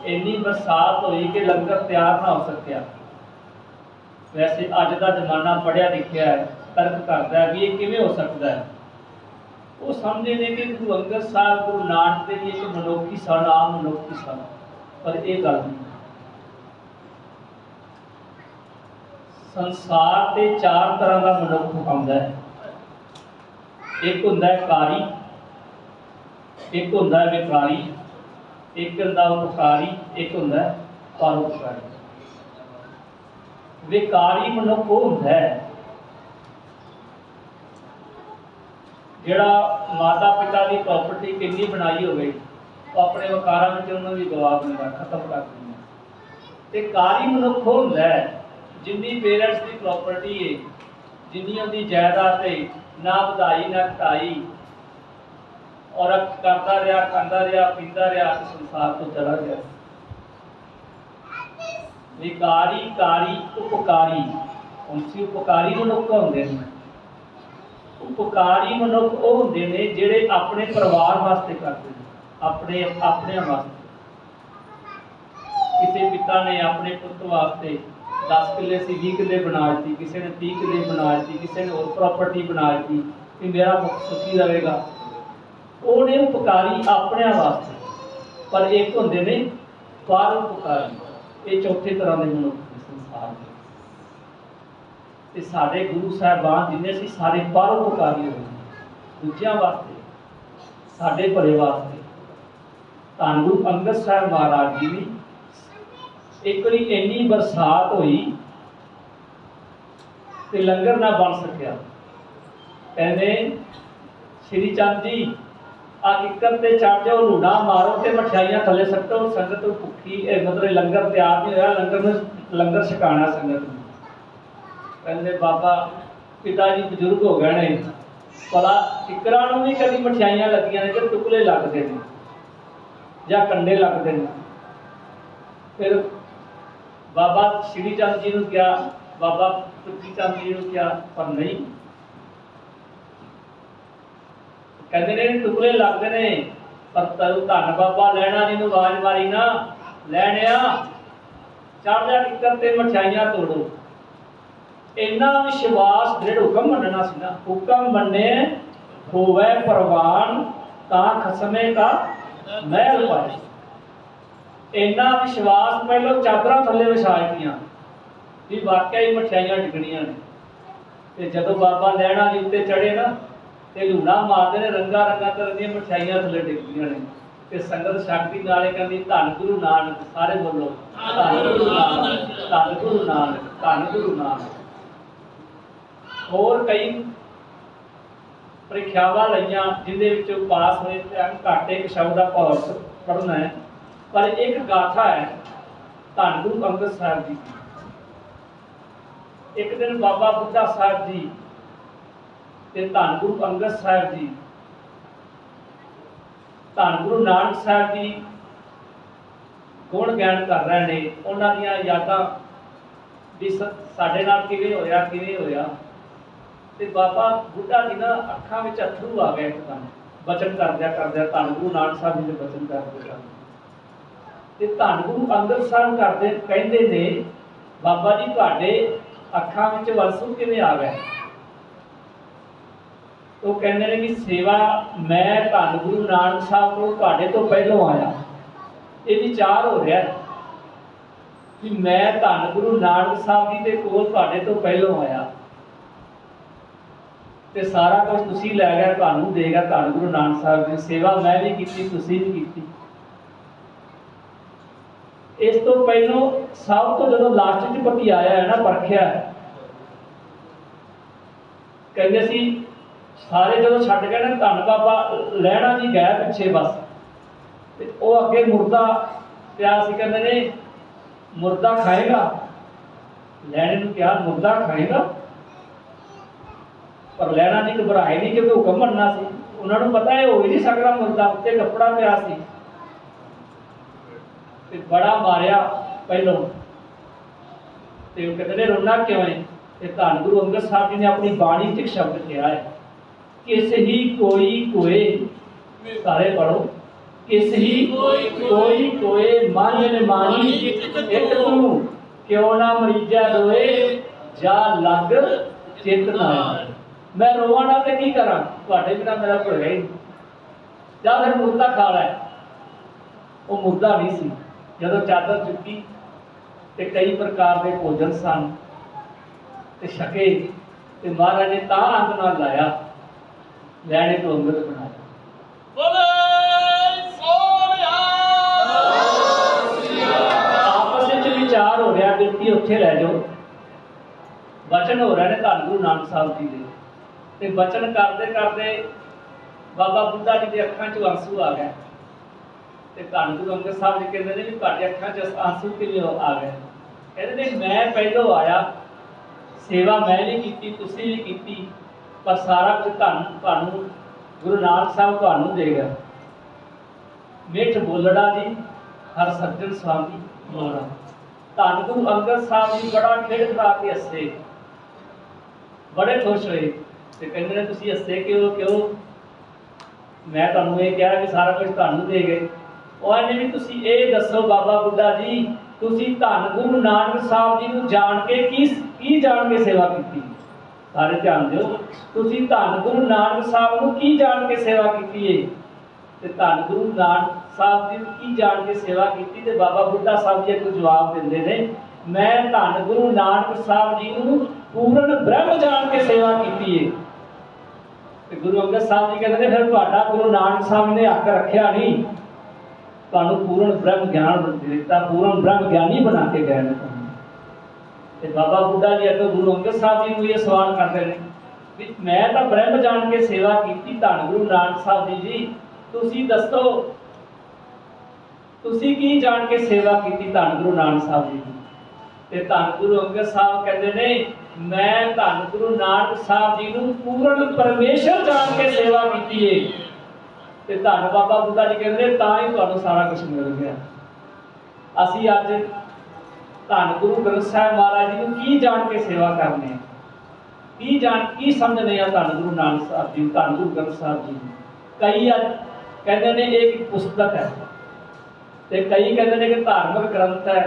ਇੰਨੀ ਬਰਸਾਤ ਹੋਈ ਕਿ ਲੰਗਰ ਤਿਆਰ ਨਾ ਹੋ ਸਕਿਆ। ਵੈਸੇ ਅੱਜ ਦਾ ਜ਼ਮਾਨਾ ਪੜ੍ਹਿਆ ਲਿਖਿਆ ਹੈ, ਤਰਕ ਕਰਦਾ ਹੈ ਵੀ ਇਹ ਕਿਵੇਂ ਹੋ ਸਕਦਾ ਹੈ। ਉਹ ਸਮਝਦੇ ਨੇ ਕਿ ਗੁਰੂ ਅੰਗਦ ਸਾਹਿਬ ਗੁਰੂ ਨਾਨਕ ਦੇਵ ਜੀ ਇੱਕ ਮਨੁੱਖੀ ਸਨ, ਆਮ ਮਨੁੱਖੀ ਸਨ, ਪਰ ਇਹ ਗੱਲ ਨਹੀਂ। ਸੰਸਾਰ ਤੇ ਚਾਰ ਤਰ੍ਹਾਂ ਦਾ ਮਨੁੱਖ ਆਉਂਦਾ ਹੈ। ਇੱਕ ਹੁੰਦਾ ਹੈ ਕਾਰੀ, ਇੱਕ ਹੁੰਦਾ ਹੈ ਵਿਕਾਰੀ, ਇੱਕ ਹੁੰਦਾ ਉਪਕਾਰੀ, ਇੱਕ ਹੁੰਦਾ ਹੈ ਪਰਉਪਕਾਰੀ। ਵਿਕਾਰੀ ਮਨੁੱਖ ਉਹ ਹੁੰਦਾ ਹੈ ਜਿਹੜਾ ਮਾਤਾ ਪਿਤਾ ਦੀ ਪ੍ਰਾਪਰਟੀ ਕਿੰਨੀ ਬਣਾਈ ਹੋਵੇ, ਉਹ ਆਪਣੇ ਵਕਾਰਾਂ ਵਿੱਚ ਉਹਨਾਂ ਦੀ ਗਵਾ ਦਿੰਦਾ, ਖਤਮ ਕਰ ਦਿੰਦਾ। ਤੇ ਕਾਰੀ ਮਨੁੱਖ ਉਹ ਹੁੰਦਾ ਹੈ ਜਿੰਨੀ ਪੇਰੈਂਟਸ ਦੀ ਪ੍ਰਾਪਰਟੀ ਹੈ, ਜਿੰਨੀ ਉਹਦੀ ਜਾਇਦਾਦ ਹੈ, ਨਾ ਵਧਾਈ ਨਾ ਘਟਾਈ, ਔਰ ਕਰਦਾ ਰਿਹਾ, ਖਾਂਦਾ ਰਿਹਾ, ਪੀਂਦਾ ਰਿਹਾ, ਸੰਸਾਰ ਤੋਂ ਚਲਾ ਗਿਆ। ਵਿਕਾਰੀ, ਕਾਰੀ, ਉਪਕਾਰੀ। ਹੁਣ ਸੀ ਉਪਕਾਰੀ ਮਨੁੱਖ ਹੁੰਦੇ ਨੇ। ਉਪਕਾਰੀ ਮਨੁੱਖ ਉਹ ਹੁੰਦੇ ਨੇ ਜਿਹੜੇ ਆਪਣੇ ਪਰਿਵਾਰ ਵਾਸਤੇ ਕਰਦੇ ਨੇ, ਆਪਣਿਆਂ ਵਾਸਤੇ। ਕਿਸੇ ਪਿਤਾ ਨੇ ਆਪਣੇ ਪੁੱਤ ਵਾਸਤੇ 10 ਕਿੱਲੇ ਸੀ 20 ਕਿੱਲੇ ਬਣਾ ਦਿੱਤੀ, ਕਿਸੇ ਨੇ 30 ਕਿੱਲੇ ਬਣਾ ਦਿੱਤੀ, ਕਿਸੇ ਨੇ ਹੋਰ ਪ੍ਰਾਪਰਟੀ ਬਣਾ ਦਿੱਤੀ ਕਿ ਮੇਰਾ ਪੁੱਤ ਸੁਖੀ ਰਹੇਗਾ। ਉਹ ਨੇ ਉਪਕਾਰੀ ਆਪਣਿਆਂ ਵਾਸਤੇ। ਪਰ ਇੱਕ ਹੁੰਦੇ ਨੇ ਪਰਉਪਕਾਰੀ, ਇਹ ਚੌਥੇ ਤਰ੍ਹਾਂ ਦੇ ਮਨੁੱਖ ਨੇ ਸੰਸਾਰ ਦੇ। ਤੇ ਸਾਡੇ ਗੁਰੂ ਸਾਹਿਬਾਨ ਜਿੰਨੇ ਸੀ ਸਾਰੇ ਪਰਉਪਕਾਰੀ ਹੋਏ, ਦੂਜਿਆਂ ਵਾਸਤੇ, ਸਾਡੇ ਭਲੇ ਵਾਸਤੇ। ਧੰਨ ਗੁਰੂ ਅੰਗਦ ਸਾਹਿਬ ਮਹਾਰਾਜ ਜੀ ਵੀ ਇੱਕ ਵਾਰੀ ਇੰਨੀ ਬਰਸਾਤ ਹੋਈ ਤੇ ਲੰਗਰ ਨਾ ਬਣ ਸਕਿਆ। ਕਹਿੰਦੇ ਸ਼੍ਰੀ ਚੰਦ ਜੀ ਆ ਕਿੱਕਰ ਤੇ ਚੜ ਜਾਓ, ਲੂਣਾ ਮਾਰੋ ਤੇ ਮਠਿਆਈਆਂ ਥੱਲੇ ਸੱਟੋ, ਸੰਗਤ ਭੁੱਖੀ ਮਤਲਬ ਲੰਗਰ ਤਿਆਰ ਨਹੀਂ ਹੋਇਆ, ਲੰਗਰ ਛਕਾਣਾ ਸੰਗਤ ਨੂੰ। ਕਹਿੰਦੇ ਬਾਬਾ ਪਿਤਾ ਜੀ ਬਜ਼ੁਰਗ ਹੋ ਗਏ ਨੇ, ਭਲਾ ਕਿੱਕਰਾਂ ਨੂੰ ਵੀ ਕਦੀ ਮਠਿਆਈਆਂ ਲੱਗੀਆਂ ਨੇ ਤੇ ਟੁਕਲੇ ਲੱਗਦੇ ਨੇ ਜਾਂ ਕੰਡੇ ਲੱਗਦੇ ਨੇ। ਫਿਰ ਬਾਬਾ ਸ਼੍ਰੀ ਚੰਦ ਜੀ ਨੂੰ ਕਿਹਾ, ਬਾਬਾ ਪ੍ਰਿਥੀ ਚੰਦ ਜੀ ਨੂੰ ਕਿਹਾ, ਪਰ ਨਹੀਂ। ਕਹਿੰਦੇ ਨੇ ਟੁਕਲੇ ਲੱਗਦੇ ਨੇ, ਪਰ ਤਰੂ ਧੰਨ ਬਾਬਾ ਲੈਣਾ ਜੀ ਨੂੰ ਆਵਾਜ਼ ਮਾਰੀ ਨਾ, ਲੈਣਿਆ ਚੜ੍ਹ ਜਾ ਕਿੱਕਰ ਤੇ ਮਠਿਆਈਆਂ ਤੋੜੋ। ਇੰਨਾ ਵਿਸ਼ਵਾਸ ਦ੍ਰਿੜ ਹੁਕਮ ਮੰਨਣਾ ਸੀ ਨਾ। ਹੁਕਮ ਮੰਨੇ ਹੋਵੇ ਪ੍ਰਵਾਨ ਤਾਂ ਖਸਮੇ ਦਾ ਮਹਿਲ ਪਾਏ। ਇੰਨਾ ਵਿਸ਼ਵਾਸ ਪਹਿਲਾਂ ਚਾਦਰਾਂ ਥੱਲੇ ਵਿਛਾ ਦਿੱਤੀਆਂ ਵੀ ਵਾਕਿਆ ਹੀ ਮਠਿਆਈਆਂ ਡਿੱਗਣੀਆਂ ਨੇ। ਤੇ ਜਦੋਂ ਬਾਬਾ ਲੈਣਾ ਜੀ ਉੱਤੇ ਚੜੇ ਨਾ ਤੇ ਲੂਣਾ ਮਾਰਦੇ ਨੇ, ਰੰਗਾ ਰੰਗਾ ਤਰ੍ਹਾਂ ਦੀਆਂ ਮਠਿਆਈਆਂ ਥੱਲੇ ਡਿੱਗਦੀਆਂ ਨੇ। ਤੇ ਸੰਗਤ ਸ਼ਕਤੀ ਨਾਲੇ ਕਹਿੰਦੀ ਧੰਨ ਗੁਰੂ ਨਾਨਕ, ਸਾਰੇ ਬੋਲੋ ਧੰਨ ਗੁਰੂ ਨਾਨਕ, ਧੰਨ ਗੁਰੂ ਨਾਨਕ, ਧੰਨ ਗੁਰੂ ਨਾਨਕ। ਹੋਰ ਕਈ ਪ੍ਰੀਖਿਆਵਾਂ ਲਈਆਂ ਜਿਹਦੇ ਵਿੱਚ ਪਾਸ ਹੋਏ ਤੇ ਘੱਟ ਇੱਕ ਸ਼ਬਦ ਦਾ ਭਾਵ ਪੜ੍ਹਨਾ ਹੈ, ਪਰ ਇੱਕ ਗਾਥਾ ਹੈ ਧੰਨ ਗੁਰੂ ਅੰਗਦ ਸਾਹਿਬ ਜੀ। ਇੱਕ ਦਿਨ ਬਾਬਾ ਬੁੱਢਾ ਸਾਹਿਬ ਜੀ ਤੇ ਧੰਨ ਗੁਰੂ ਅੰਗਦ ਸਾਹਿਬ ਜੀ, ਧੰਨ ਗੁਰੂ ਨਾਨਕ ਸਾਹਿਬ ਜੀ ਗੁਣ ਗਿਆਨ ਕਰ ਰਹੇ ਨੇ। ਉਹਨਾਂ ਦੀਆਂ ਯਾਦਾਂ ਵੀ ਸਾਡੇ ਨਾਲ ਕਿਵੇਂ ਹੋਇਆ। ਤੇ ਬਾਬਾ ਬੁੱਢਾ ਜੀ ਨਾ ਅੱਖਾਂ ਵਿੱਚ ਅਥਰੂ ਆ ਗਏ ਇੱਕਦਮ, ਬਚਨ ਕਰਦਿਆਂ ਧੰਨ ਗੁਰੂ ਨਾਨਕ ਸਾਹਿਬ ਜੀ ਦੇ ਬਚਨ ਕਰਦੇ। ਤੇ ਧੰਨ ਗੁਰੂ ਅੰਗਦ ਸਾਹਿਬ ਕਹਿੰਦੇ ਨੇ, ਬਾਬਾ ਜੀ ਤੁਹਾਡੇ ਅੱਖਾਂ ਵਿੱਚ ਵਸੂ ਕਿਵੇਂ ਆ ਗਏ? ਉਹ ਕਹਿੰਦੇ ਨੇ ਕਿ ਸੇਵਾ ਮੈਂ ਧੰਨ ਗੁਰੂ ਨਾਨਕ ਸਾਹਿਬ ਕੋਲ ਤੁਹਾਡੇ ਤੋਂ ਪਹਿਲੋਂ ਆਇਆ। ਇਹ ਵਿਚਾਰ ਹੋ ਰਿਹਾ ਕਿ ਮੈਂ ਧੰਨ ਗੁਰੂ ਨਾਨਕ ਸਾਹਿਬ ਜੀ ਦੇ ਕੋਲ ਤੁਹਾਡੇ ਤੋਂ ਪਹਿਲੋਂ ਆਇਆ ਤੇ ਸਾਰਾ ਕੁਝ ਤੁਸੀਂ ਲੈ ਗਿਆ, ਤੁਹਾਨੂੰ ਦੇਗਾ ਧੰਨ ਗੁਰੂ ਨਾਨਕ ਸਾਹਿਬ ਦੀ ਸੇਵਾ ਮੈਂ ਵੀ ਕੀਤੀ, ਤੁਸੀਂ ਵੀ ਕੀਤੀ। ਇਸ ਤੋਂ ਪਹਿਲੋਂ ਸਭ ਤੋਂ ਜਦੋਂ ਲਾਸਟ 'ਚ ਪਤਿਆਇਆ ਹੈ ਨਾ, ਪਰਖਿਆ, ਕਹਿੰਦੇ ਸੀ सारे जो छड्ड गए ना धन बाबा लैणा जी गए पिछे बस ते वो अगे मुर्दा पिया सी कहंदे ने मुर्दा खाएगा लैणे नूं कहा मुर्दा खाएगा पर लैणा जी घबराए नहीं क्योंकि हुक्म मनना सी उन्होंने पता है हो ही नहीं सकता मुर्दा उत्ते कपड़ा पिया सी ते बड़ा मारिया पहलों ते वो कहते ने रोना क्यों है ते धन गुरु अंगद साहब जी ने अपनी बाणी च एक शब्द कहा है किस ही कोई कोए सारे पढ़ो किस ही कोई कोए मान मानी एक तू क्यों ना मरीजा रोए जा लग चित ना मैं रोवा ना ते की करा तुहाडे बिना मेरा कोई है जा फिर मुर्दा खा लै वो मुर्दा नहीं सी जदों चादर चुकी ते कई प्रकार के भोजन सन ते छके ते महाराज ने तां अंग नाल लाया लैणे तो अंगत बनाया आपस में विचार हो रहा गिनती उत्थे लै जाओ वचन हो रहे ने धन गुरु नानक साहब जी दे ते वचन करते करते बाबा बुद्धा जी के अखां चों आंसू आ गए ते धन गुरु अंगद साहब जी कहते हैं भी तुहाडे अखां च आंसू किवें आ गए कहते ने मैं पहलों आया सेवा मैं भी कीती तुसीं भी कीती पर सारा कुछ तुहानूं गुरु नानक साहब तुहानूं देगा मिठ बोलड़ा जी हर सज्जन स्वामी मोरा धन गुरु अंगद साहब जी बड़ा खेड़ खा के हसे बड़े खुश हुए ते कहंदे ने तुसीं हसे क्यों मैं तुहानूं ये कहा कि सारा कुछ तुहानूं दे गए ਉਹ ਆਨੇ ਵੀ ਤੁਸੀਂ ਇਹ ਦੱਸੋ ਬਾਬਾ ਬੁੱਢਾ ਜੀ ਤੁਸੀਂ ਧੰਨ ਗੁਰੂ ਨਾਨਕ ਸਾਹਿਬ ਜੀ ਨੂੰ ਜਾਣ ਕੇ ਕੀ ਜਾਣ ਕੇ ਸੇਵਾ ਕੀਤੀ ਸਾਰੇ ਧਿਆਨ ਦਿਓ ਤੁਸੀਂ ਧੰਨ ਗੁਰੂ ਨਾਨਕ ਸਾਹਿਬ ਨੂੰ ਕੀ ਜਾਣ ਕੇ ਸੇਵਾ ਕੀਤੀ ਏ ਤੇ ਧੰਨ ਗੁਰੂ ਨਾਨਕ ਸਾਹਿਬ ਜੀ ਨੂੰ ਕੀ ਜਾਣ ਕੇ ਸੇਵਾ ਕੀਤੀ ਤੇ ਬਾਬਾ ਬੁੱਢਾ ਸਾਹਿਬ ਜੀ ਨੂੰ ਜਵਾਬ ਦਿੰਦੇ ਨੇ ਮੈਂ ਧੰਨ ਗੁਰੂ ਨਾਨਕ ਸਾਹਿਬ ਜੀ ਨੂੰ ਪੂਰਨ ਬ੍ਰਹਮ ਜਾਣ ਕੇ ਸੇਵਾ ਕੀਤੀ ਏ ਤੇ ਗੁਰੂ ਅੰਗਦ ਸਾਹਿਬ ਜੀ ਕਹਿੰਦੇ ਨੇ ਫਿਰ ਤੁਹਾਡਾ ਗੁਰੂ ਨਾਨਕ ਸਾਹਿਬ ਨੇ ਹੱਕ ਰੱਖਿਆ ਨਹੀਂ पूर्ण ब्रह्म ज्ञान दिता पूर्ण ब्रह्म ज्ञानी बना के गए बाबा बुढ़ा जी अगर गुरु अंगद साहब जी को ये सवाल करते हैं भी मैं तो ब्रह्म जान के सेवा की धन गुरु नानक साहब जी तुसी दसो तुसी की जान के सेवा की धन गुरु नानक साहब जी ते धन गुरु अंगद साहब कहते ने मैं धन गुरु नानक साहब जी को पूर्ण परमेश्वर जान के सेवा की है ते धन बाबा बुद्धा जी कहते हैं तां ही तुहानूं सारा कुछ मिल गया असीं अज धन गुरु ग्रंथ साहिब महाराज जी की जान के सेवा करने की समझने धन गुरु नानक साहब जी धन गुरु ग्रंथ साहब जी कई अज कहते हैं एक पुस्तक है ते कई कहते हैं कि धार्मिक ग्रंथ है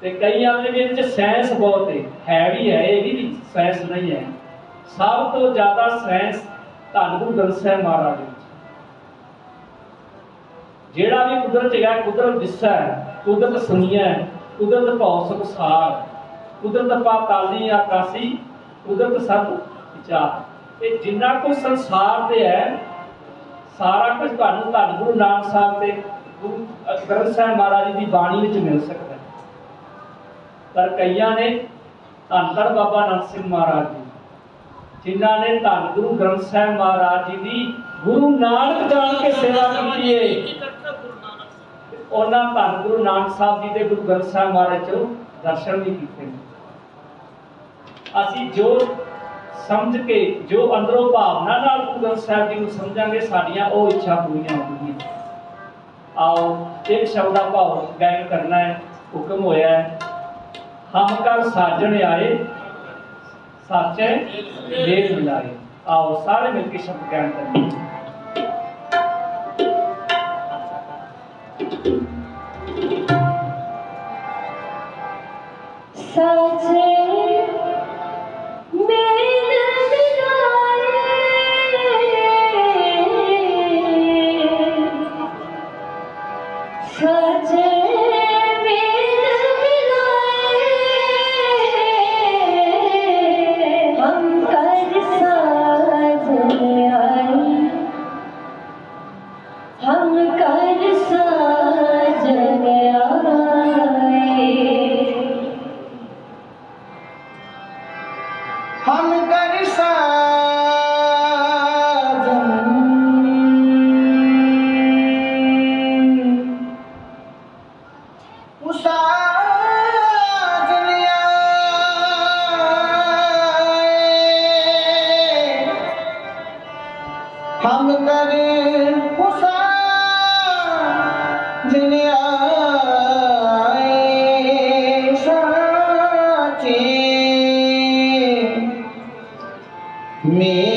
ते कई आखदे ने साइंस बहुत है भी है ये भी साइंस नहीं है सब तो ज़्यादा साइंस धन गुरु ग्रंथ साहिब महाराज जेड़ा भी कुदरत है कुदरत दिशा है कुदरत सुनिया है कुदरत भौ संसार कुदरत पाताली आकाशी कुदरत सब विचार ये जिन्ना कुछ संसार से है सारा कुछ तुहानूं धन गुरु नानक साहब के गुरु ग्रंथ साहिब महाराज जी की बाणी में मिल सकता है पर कईयां ने धन धन बाबा नानक सिंह महाराज जी जिन्हों ने धन गुरु ग्रंथ साहिब महाराज जी की गुरु नानक जान के सेवा की है उन्होंने धन गुरु नानक साहब जी के गुरु ग्रंथ साहिब महाराज चो दर्शन भी किए असी जो समझ के जो अंदरों भावना नाल गुरु ग्रंथ साहिब जी को समझांगे साडियां वो इच्छा पूरीआं होंदियां आओ एक शब्द का भाव गायन करना है हुक्म होया है हम कर साजन आए साचे मेल मिलाए आओ सारे मिलकर शब्द गायन करें साचे मेल मिलाए साचे मेल मिलाए हम कर साजन आए हम कर साजन आए हम करे जिन आए साचे में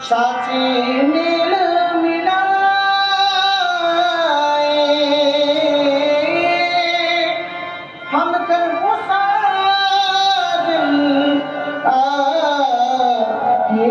साचे मिल मिलाए हम कर जिन आए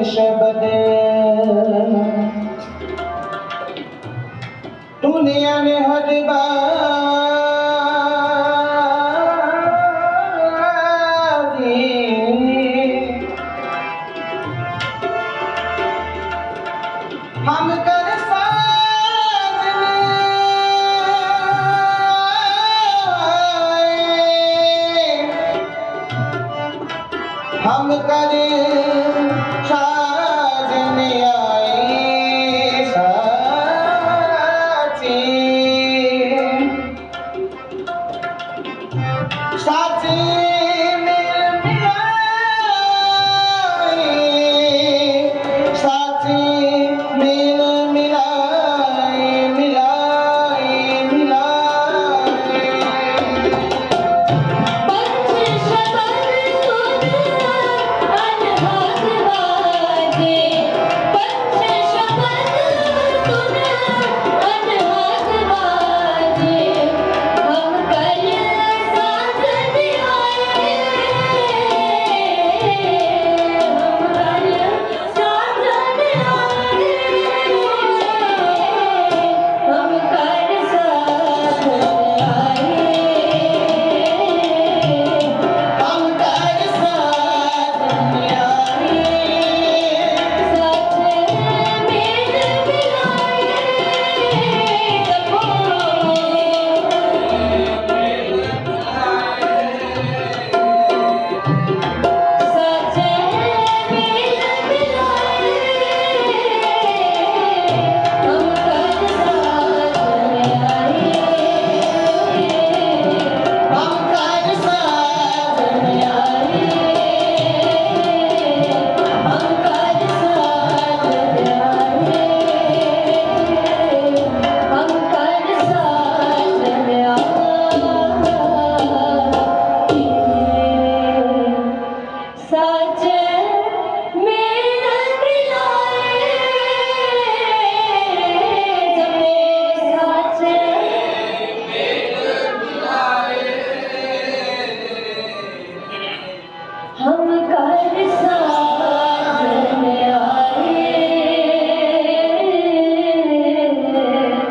शब्द दुनिया में हर बारी हम कर हम करे साजन आए साची साची मिल मिलाए साची मिल मिलाए मिलाए मिलाए पंच शब्द अनहद बाजे पंच शब्द अनहद बाजे हम कर साजन आए हम कर साजन आए हम कर साजन आए हम कर साजन आए साथ मेल मिलाए साथ मेल मिलाए हम कर साजन आए हम कर साजन आए हम कर साजन आए हम कर साजन आए साजन मेरा मिलाए जमे साजन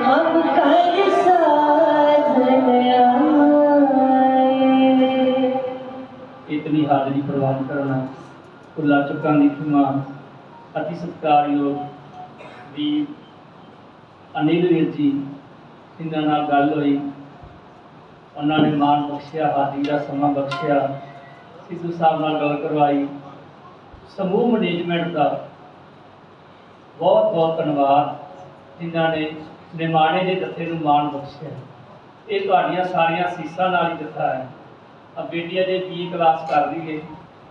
हम कर साजन आए हम कर साजन आए इतनी हाज़री प्रवान करना भुੱਲਾ ਚੁੱਕਾਂ ਦੀ ਖਿਮਾ ਅਤੀ ਸਤਿਕਾਰਯੋਗ ਵੀ ਅਨਿਲ ਵੀਰ ਜੀ ਜਿਨ੍ਹਾਂ ਨਾਲ ਗੱਲ ਹੋਈ ਉਹਨਾਂ ਨੇ ਮਾਣ ਬਖਸ਼ਿਆ ਹਾਜ਼ਰੀ ਦਾ ਸਮਾਂ ਬਖਸ਼ਿਆ ਸਿੱਧੂ ਸਾਹਿਬ ਨਾਲ ਗੱਲ ਕਰਵਾਈ ਸਮੂਹ ਮੈਨੇਜਮੈਂਟ ਦਾ ਬਹੁਤ ਬਹੁਤ ਧੰਨਵਾਦ ਜਿਨ੍ਹਾਂ ਨੇ ਨਿਮਾਣੇ ਦੇ ਜੱਥੇ ਨੂੰ ਮਾਣ ਬਖਸ਼ਿਆ ਇਹ ਤੁਹਾਡੀਆਂ ਸਾਰੀਆਂ ਅਸੀਸਾਂ ਨਾਲ ਹੀ ਜੱਥਾ ਹੈ ਆ ਬੇਟੀ ਅਜੇ BA ਕਲਾਸ ਕਰ ਰਹੀ ਹੈ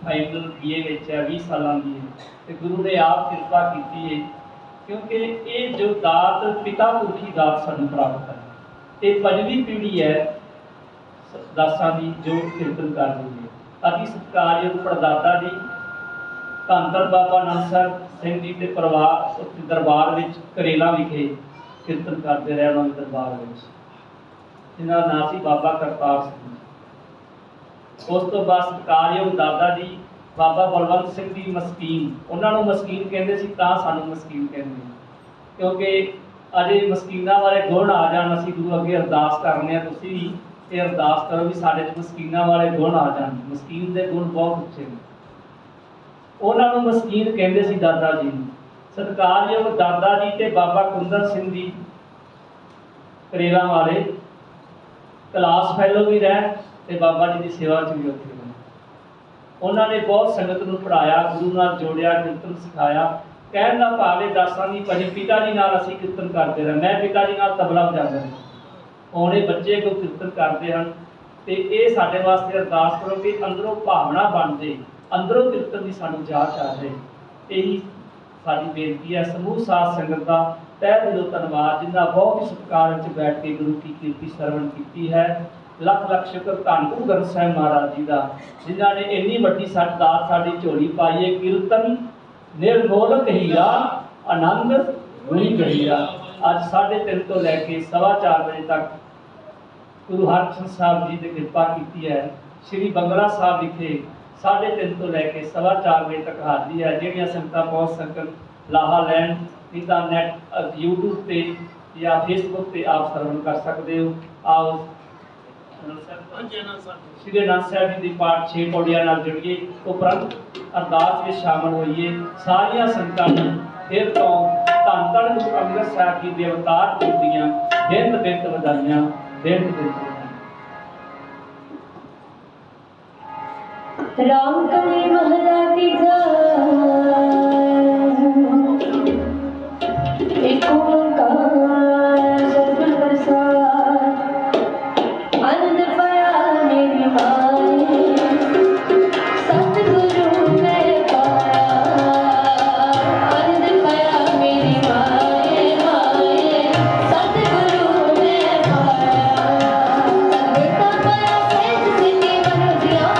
ਫਾਈਨਲ BA ਵਿੱਚ ਹੈ 20 ਸਾਲਾਂ ਦੀ ਹੈ ਤੇ ਗੁਰੂ ਨੇ ਆਪ ਕਿਰਪਾ ਕੀਤੀ ਹੈ ਕਿਉਂਕਿ ਇਹ ਜੋ ਦਾਤ ਪਿਤਾ ਪੁਰਖੀ ਦਾਤ ਸਾਨੂੰ ਪ੍ਰਾਪਤ ਹੈ ਇਹ ਪੰਜਵੀਂ ਪੀੜ੍ਹੀ ਹੈ ਦਾਸਾਂ ਦੀ ਜੋ ਕੀਰਤਨ ਕਰ ਰਹੀ ਹੈ ਅਤੀ ਸਤਿਕਾਰਯੋਗ ਪੜਦਾਦਾ ਜੀ ਧੰਨ ਧੰਨ ਬਾਬਾ ਨਾਨਕ ਸਿੰਘ ਜੀ ਦੇ ਪਰਿਵਾਰ ਉੱਥੇ ਦਰਬਾਰ ਵਿੱਚ ਕਰੇਲਾ ਵਿਖੇ ਕੀਰਤਨ ਕਰਦੇ ਰਹੇ ਉਹਨਾਂ ਦੇ ਦਰਬਾਰ ਵਿੱਚ ਜਿਨ੍ਹਾਂ ਦਾ ਨਾਂ ਸੀ ਬਾਬਾ ਕਰਤਾਰ ਸਿੰਘ ਉਸ ਤੋਂ ਬਾਅਦ ਸਤਿਕਾਰਯੋਗ ਦਾਦਾ ਜੀ ਬਾਬਾ ਬਲਵੰਤ ਸਿੰਘ ਦੀ ਮਸਕੀਨ ਉਹਨਾਂ ਨੂੰ ਮਸਕੀਨ ਕਹਿੰਦੇ ਸੀ ਤਾਂ ਸਾਨੂੰ ਮਸਕੀਨ ਕਹਿੰਦੇ ਕਿਉਂਕਿ ਅਜੇ ਮਸਕੀਨਾਂ ਵਾਲੇ ਗੁਣ ਆ ਜਾਣ ਅਸੀਂ ਗੁਰੂ ਅੱਗੇ ਅਰਦਾਸ ਕਰਨੇ ਆ ਤੁਸੀਂ ਵੀ ਇਹ ਅਰਦਾਸ ਕਰੋ ਵੀ ਸਾਡੇ 'ਚ ਮਸਕੀਨਾਂ ਵਾਲੇ ਗੁਣ ਆ ਜਾਣ ਮਸਕੀਨ ਦੇ ਗੁਣ ਬਹੁਤ ਉੱਚੇ ਨੇ ਉਹਨਾਂ ਨੂੰ ਮਸਕੀਨ ਕਹਿੰਦੇ ਸੀ ਦਾਦਾ ਜੀ ਨੂੰ ਸਤਿਕਾਰਯੋਗ ਦਾਦਾ ਜੀ ਤੇ ਬਾਬਾ ਕੁੰਦਨ ਸਿੰਘ ਜੀ ਕਰੇਲਾ ਵਾਲੇ ਕਲਾਸ ਫੈਲੋ ਵੀ ਰਹੇ ਤੇ ਬਾਬਾ ਜੀ ਦੀ ਸੇਵਾ 'ਚ ਵੀ ਉੱਥੇ ਰਹੇ ਉਹਨਾਂ ਨੇ ਬਹੁਤ ਸੰਗਤ ਨੂੰ ਪੜ੍ਹਾਇਆ ਗੁਰੂ ਨਾਲ ਜੋੜਿਆ ਕੀਰਤਨ ਸਿਖਾਇਆ ਕਹਿਣ ਦਾ ਭਾਵ ਇਹ ਦਾਸਾਂ ਦੀ ਭਜਨ ਪਿਤਾ ਜੀ ਨਾਲ ਅਸੀਂ ਕੀਰਤਨ ਕਰਦੇ ਰਹੇ ਮੈਂ ਪਿਤਾ ਜੀ ਨਾਲ ਤਬਲਾ ਵਜਾਉਂਦਾ ਰਿਹਾ ਉਹਨੇ ਬੱਚੇ ਕੋ ਕੀਰਤਨ ਕਰਦੇ ਹਨ ਤੇ ਇਹ ਸਾਡੇ ਵਾਸਤੇ ਅਰਦਾਸ ਕਰੋ ਕਿ ਅੰਦਰੋਂ ਭਾਵਨਾ ਬਣ ਜੇ ਅੰਦਰੋਂ ਕੀਰਤਨ ਦੀ ਸਾਨੂੰ ਜਾਚ ਆ ਜਾਏ ਇਹੀ ਸਾਡੀ ਬੇਨਤੀ ਹੈ ਸਮੂਹ ਸਾਧ ਸੰਗਤ ਦਾ ਤਹਿ ਦਿਲੋਂ ਧੰਨਵਾਦ ਜਿਨ੍ਹਾਂ ਬਹੁਤ ਹੀ ਸਤਿਕਾਰ ਵਿੱਚ ਬੈਠ ਕੇ ਗੁਰੂ ਕੀ ਕੀਰਤੀ ਸਰਵਣ ਕੀਤੀ ਹੈ ਲੱਖ ਲੱਖ ਸ਼ੁਕਰ ਧੰਨ ਗੁਰੂ ਗ੍ਰੰਥ ਸਾਹਿਬ ਮਹਾਰਾਜ ਜੀ ਦਾ ਜਿਨ੍ਹਾਂ ਨੇ ਇੰਨੀ ਵੱਡੀ ਦਾਤ ਸਾਡੀ ਝੋਲੀ ਪਾਈ ਹੈ ਕੀਰਤਨ ਨਿਰਮੋਲਕ ਹੀਰਾ ਆਨੰਦ ਗੁਣੀ ਗਹੀਰਾ ਅੱਜ 3:30 ਤੋਂ ਲੈ ਕੇ 4:15 ਵਜੇ ਤੱਕ ਗੁਰੂ ਹਰਕ੍ਰਿਸ਼ਨ ਸਾਹਿਬ ਜੀ ਨੇ ਕਿਰਪਾ ਕੀਤੀ ਹੈ। ਸ੍ਰੀ ਬੰਗਲਾ ਸਾਹਿਬ ਵਿਖੇ 3:30 ਤੋਂ ਲੈ ਕੇ 4:15 ਵਜੇ ਤੱਕ ਹਾਜ਼ਰੀ ਹੈ। ਜਿਹੜੀਆਂ ਸੰਗਤਾਂ ਪਹੁੰਚ ਸਕਣ ਲਾਹਾ ਲੈਣ, ਨਹੀਂ ਤਾਂ ਨੈਟ YouTube ਤੇ ਜਾਂ Facebook ਤੇ ਆਪ ਸਰਵਣ ਕਰ ਸਕਦੇ ਹੋ। ਆਓ ਸ਼੍ਰੀ ਅਨੰਦ ਸਾਹਿਬ ਜੀ ਦੀ ਪਾਠ 6 ਪੌੜੀਆਂ ਨਾਲ ਜੁੜੀਏ, ਉਪਰੰਤ ਅਰਦਾਸ ਵਿੱਚ ਸ਼ਾਮਲ ਹੋਈਏ। ਸਾਰੀਆਂ ਸੰਗਤਾਂ ਨੂੰ ਫਿਰ ਤੋਂ ਧੰਨ ਧੰਨ ਗੁਰੂ ਅੰਗਦ ਸਾਹਿਬ ਜੀ ਦੇ ਅਵਤਾਰ ਪੁਰਬ ਦੀਆਂ ਬੇਨਤ ਵਧਾਈਆਂ, ਬੇਨਤ ਵਧਾਈਆਂ। राम कली महला की जय, एक ओंकार सतगुर प्रसाद, आनंद पाया मेरी माए, सतगुरु मैं पाया, आनंद पाया मेरी माए माए, सतगुरु मैं पाया, सतगुर का पाया सेज सिद्धि मनोजिया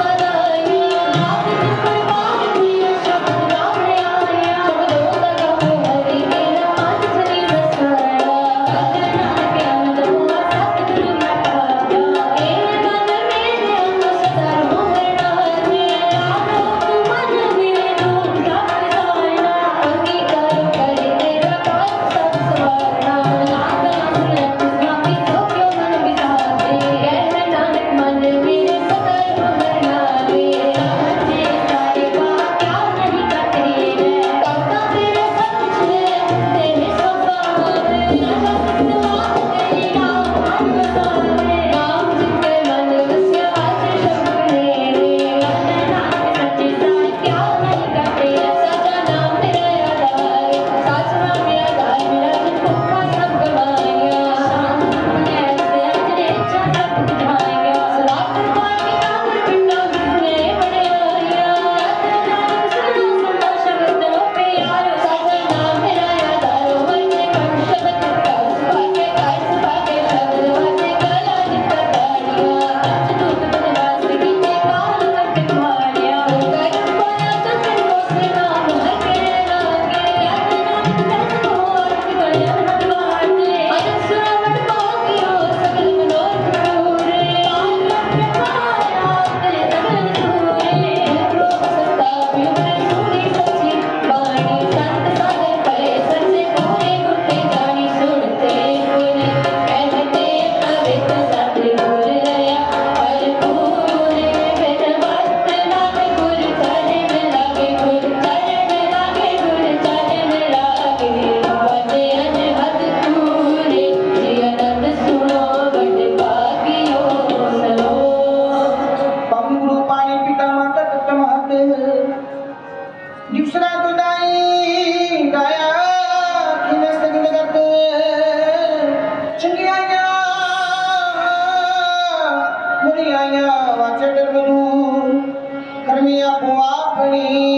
ਕਰਮੀ ਆਪੋ ਆਪਣੀ